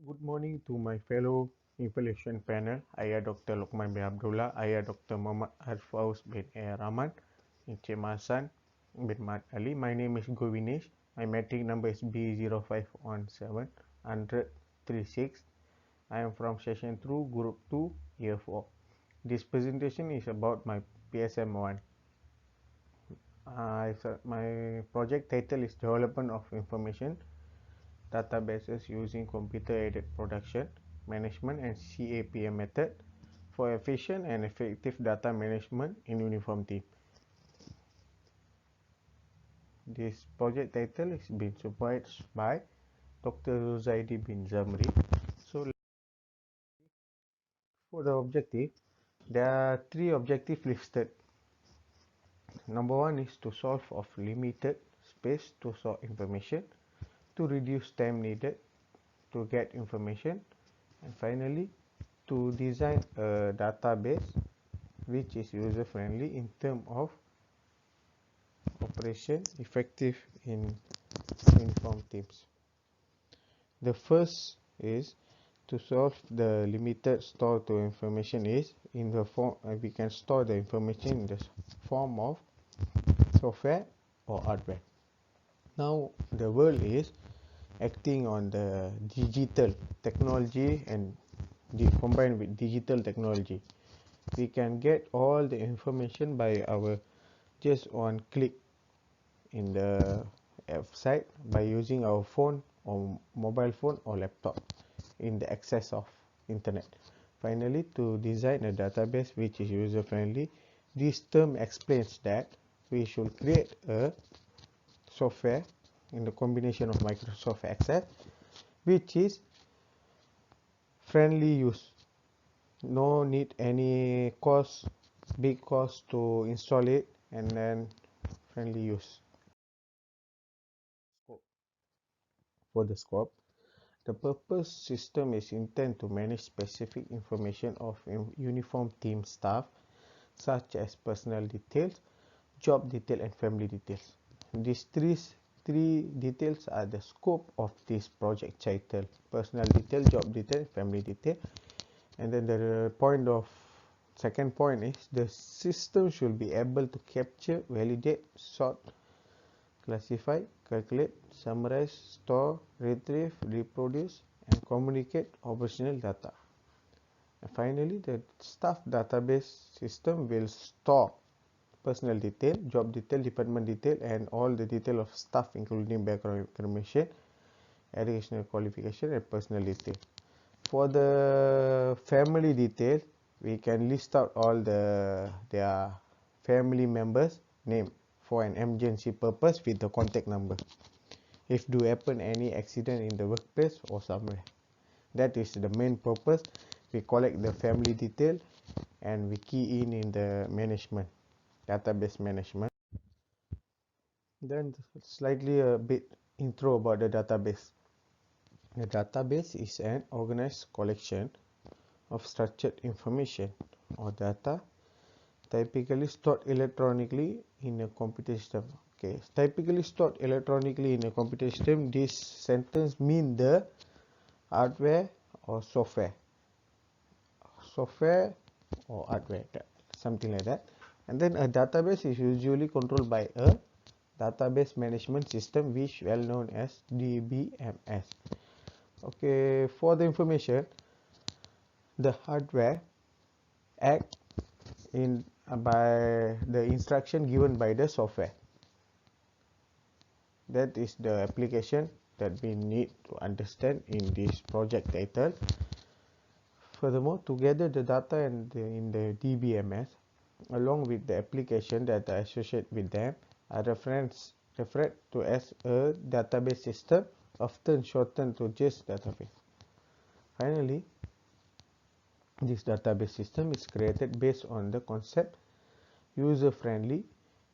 Good morning to my fellow evaluation panel. I am Dr. Lokman bin Abdullah. I am Dr. Muhammad Arfaus bin Rahman, Encik Masan bin Mat Ali. My name is Govinesh. My metric number is B0517-10036. I am from session 2, group 2, year 4. This presentation is about my PSM1. My project title is Development of Information Databases using computer-aided production, management and CAPM method for efficient and effective data management in uniform team. This project title is been supervised by Dr. Zuzaidi bin Zamri. So for the objective, there are three objectives listed. Number one is to solve of limited space to store information, to reduce time needed to get information, and finally to design a database which is user friendly in terms of operation effective in uniform teams. The first is to solve the limited store to information is in the form we can store the information in the form of software or hardware. Now the world is acting on the digital technology and combined with digital technology. We can get all the information by our just one click in the website by using our phone or mobile phone or laptop in the access of internet. Finally, to design a database which is user friendly, this term explains that we should create a software in the combination of Microsoft Excel which is friendly use. No need any cost, big cost to install it, and then friendly use. For the scope, the purpose system is intended to manage specific information of uniform team staff such as personal details, job detail and family details. These three details are the scope of this project title: personal detail, job detail, family detail. And then the second point is the system should be able to capture, validate, sort, classify, calculate, summarize, store, retrieve, reproduce, and communicate operational data. And finally, the staff database system will store personal detail, job detail, department detail, and all the detail of staff including background information, educational qualification, and personal detail. For the family detail, we can list out all their family members' name for an emergency purpose with the contact number if do happen any accident in the workplace or somewhere. That is the main purpose. We collect the family detail and we key in the management, database management. Then slightly a bit intro about the database. The database is an organized collection of structured information or data typically stored electronically in a computer system. Okay, typically stored electronically in a computer system. This sentence means the hardware or software or hardware, something like that. And then a database is usually controlled by a database management system, which well known as DBMS. Okay, for the information, the hardware act in by the instruction given by the software. That is the application that we need to understand in this project title. Furthermore, together the data in the DBMS along with the application that are associated with them are referred to as a database system, often shortened to just database. Finally, this database system is created based on the concept user-friendly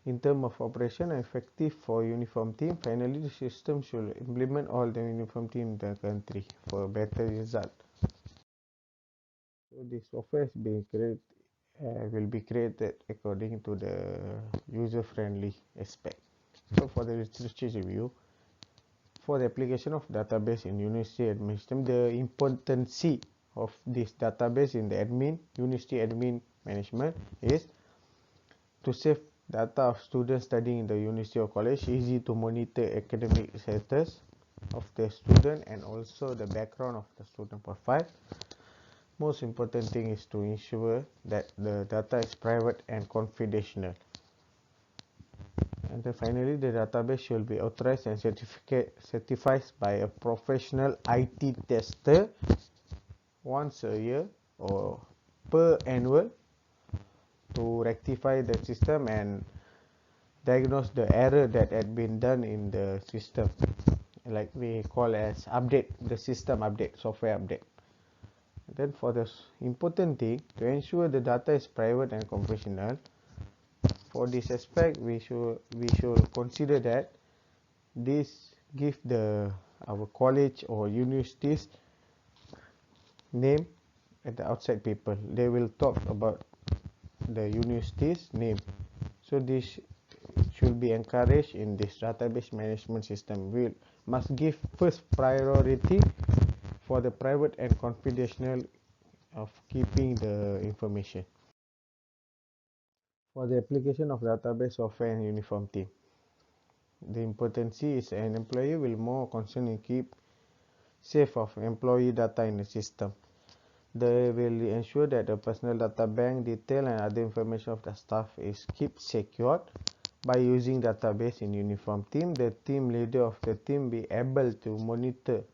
in terms of operation and effective for uniform team. Finally, the system should implement all the uniform team in the country for a better result. So this software is being created, will be created according to the user-friendly aspect. So for the literature review, For the application of database in university admin system, the importance of this database in the university admin management is to save data of students studying in the university or college, easy to monitor academic status of the student and also the background of the student profile. Most important thing is to ensure that the data is private and confidential. And then finally, the database should be authorized and certified by a professional IT tester once a year or per annual to rectify the system and diagnose the error that had been done in the system, like we call as update, the system update, software update. Then for the important thing, to ensure the data is private and confidential, for this aspect we should consider that this give our college or universities name at the outside people. They will talk about the university's name, so this should be encouraged in this database management system. We must give first priority for the private and confidential of keeping the information. For the application of database software and uniform team, the importance is an employee will more concerned in keep safe of employee data in the system. They will ensure that the personal data bank detail and other information of the staff is kept secured. By using database in uniform team, the team leader of the team be able to monitor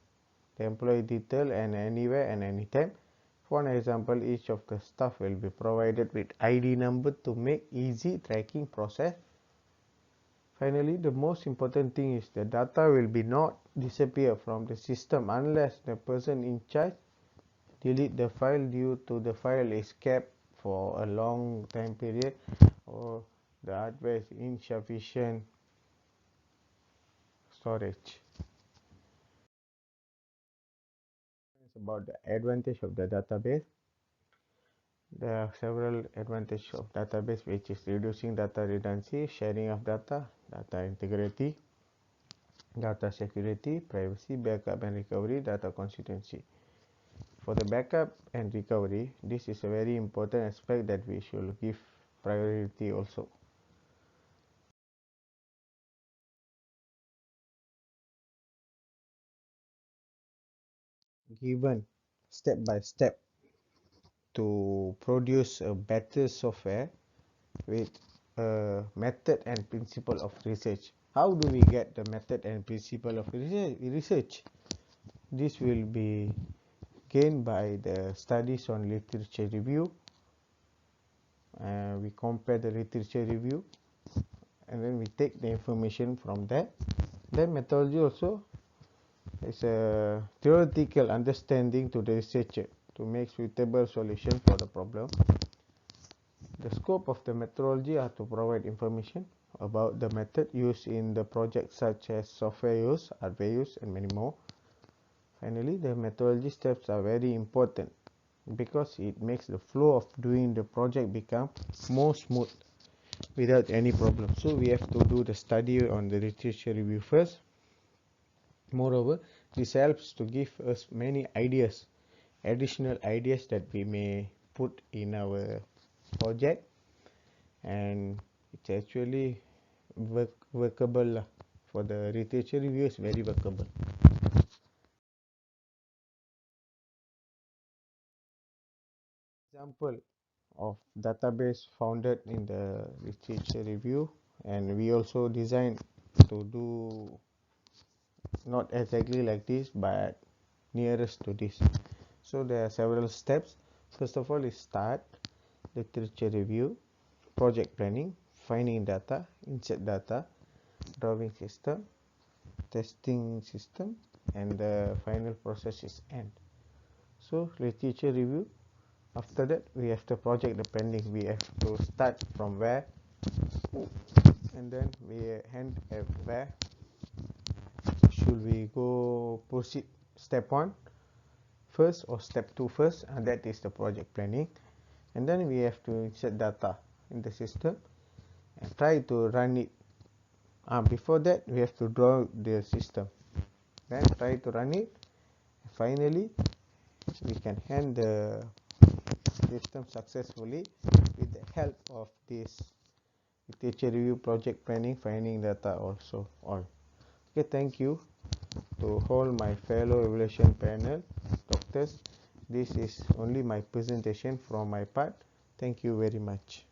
the employee detail and anywhere and anytime. For an example, each of the staff will be provided with ID number to make easy tracking process. Finally, the most important thing is the data will be not disappear from the system unless the person in charge delete the file due to the file is kept for a long time period or the hardware is insufficient storage. It's about the advantage of the database. There are several advantages of database, which is reducing data redundancy, sharing of data, data integrity, data security, privacy, backup and recovery, data consistency. For the backup and recovery, this is a very important aspect that we should give priority also. Given step by step to produce a better software with a method and principle of research. How do we get the method and principle of research? This will be gained by the studies on literature review. We compare the literature review and then we take the information from there. Then methodology also is a theoretical understanding to the researcher to make suitable solution for the problem. The scope of the methodology are to provide information about the method used in the project, such as software use, hardware use, and many more. Finally, the methodology steps are very important because it makes the flow of doing the project become more smooth without any problem. So we have to do the study on the literature review first. Moreover, this helps to give us many ideas, additional ideas that we may put in our project, and it's actually workable for the literature review is very workable. Example of database founded in the literature review, and we also designed to do not exactly like this but nearest to this. So there are several steps. First of all is start, literature review, project planning, finding data, insert data, drawing system, testing system, and the final process is end. So literature review, after that we have the project the planning. We have to start from where and then we end at where should we go proceed step 1 first or step 2 first, and that is the project planning. And then we have to insert data in the system and try to run it. Before that we have to draw the system. then try to run it. Finally, we can hand the system successfully with the help of this literature review, project planning, finding data also all. Okay, thank you to all my fellow evaluation panel doctors. This is only my presentation from my part. Thank you very much.